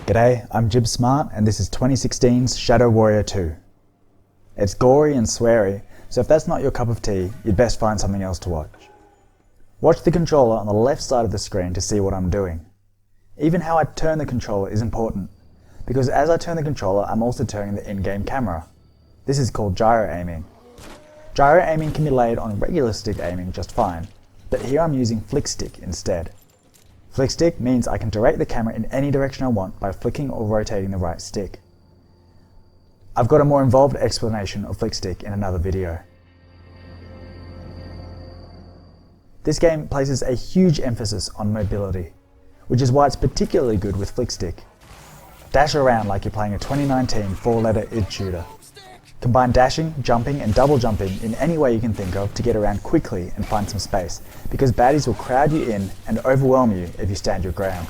G'day, I'm Jibb Smart and this is 2016's Shadow Warrior 2. It's gory and sweary, so if that's not your cup of tea, you'd best find something else to watch. Watch the controller on the left side of the screen to see what I'm doing. Even how I turn the controller is important, because as I turn the controller, I'm also turning the in-game camera. This is called gyro aiming. Gyro aiming can be laid on regular stick aiming just fine, but here I'm using flick stick instead. Flick stick means I can direct the camera in any direction I want by flicking or rotating the right stick. I've got a more involved explanation of flick stick in another video. This game places a huge emphasis on mobility, which is why it's particularly good with flick stick. Dash around like you're playing a 2019 4-letter id shooter. Combine dashing, jumping and double jumping in any way you can think of to get around quickly and find some space, because baddies will crowd you in and overwhelm you if you stand your ground.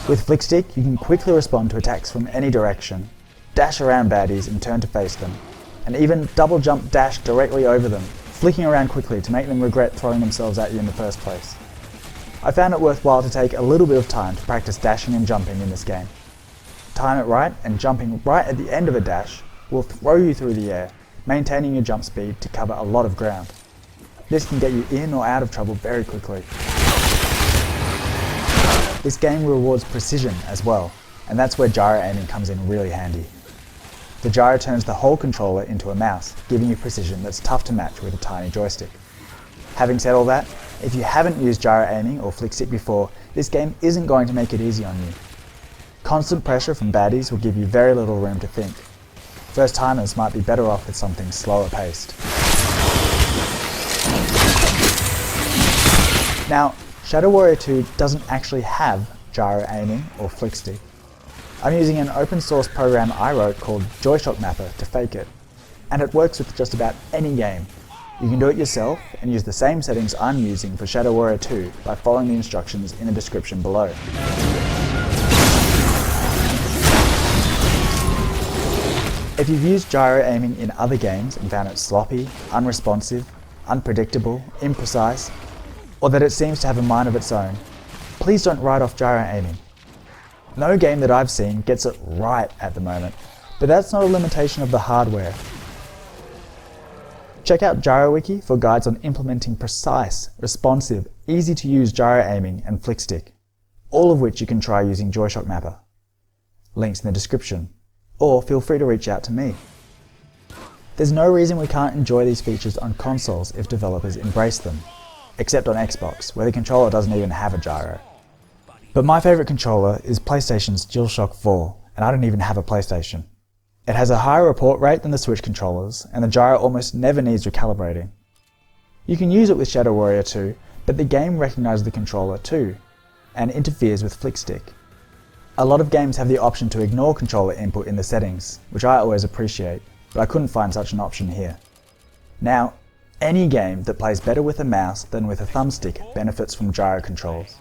With flick stick, you can quickly respond to attacks from any direction, dash around baddies and turn to face them, and even double jump dash directly over them, flicking around quickly to make them regret throwing themselves at you in the first place. I found it worthwhile to take a little bit of time to practice dashing and jumping in this game. Time it right, and jumping right at the end of a dash will throw you through the air, maintaining your jump speed to cover a lot of ground. This can get you in or out of trouble very quickly. This game rewards precision as well, and that's where gyro aiming comes in really handy. The gyro turns the whole controller into a mouse, giving you precision that's tough to match with a tiny joystick. Having said all that, if you haven't used gyro aiming or flick stick before, this game isn't going to make it easy on you. Constant pressure from baddies will give you very little room to think. First timers might be better off with something slower paced. Now, Shadow Warrior 2 doesn't actually have gyro aiming or flick stick. I'm using an open source program I wrote called JoyShockMapper to fake it, and it works with just about any game. You can do it yourself and use the same settings I'm using for Shadow Warrior 2 by following the instructions in the description below. If you've used gyro aiming in other games and found it sloppy, unresponsive, unpredictable, imprecise, or that it seems to have a mind of its own, please don't write off gyro aiming. No game that I've seen gets it right at the moment, but that's not a limitation of the hardware. Check out JyroWiki for guides on implementing precise, responsive, easy to use gyro aiming and flick stick, all of which you can try using JoyShockMapper. Links in the description. Or feel free to reach out to me. There's no reason we can't enjoy these features on consoles if developers embrace them, except on Xbox, where the controller doesn't even have a gyro. But my favourite controller is PlayStation's DualShock 4, and I don't even have a PlayStation. It has a higher report rate than the Switch controllers, and the gyro almost never needs recalibrating. You can use it with Shadow Warrior 2, but the game recognises the controller too, and interferes with flick stick. A lot of games have the option to ignore controller input in the settings, which I always appreciate, but I couldn't find such an option here. Now, any game that plays better with a mouse than with a thumbstick benefits from gyro controls.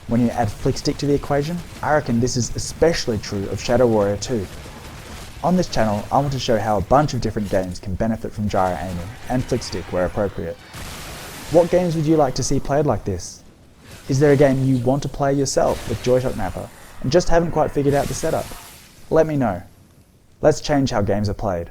When you add flick stick to the equation, I reckon this is especially true of Shadow Warrior 2. On this channel, I want to show how a bunch of different games can benefit from gyro aiming and flick stick where appropriate. What games would you like to see played like this? Is there a game you want to play yourself with JoyShockMapper and just haven't quite figured out the setup? Let me know. Let's change how games are played.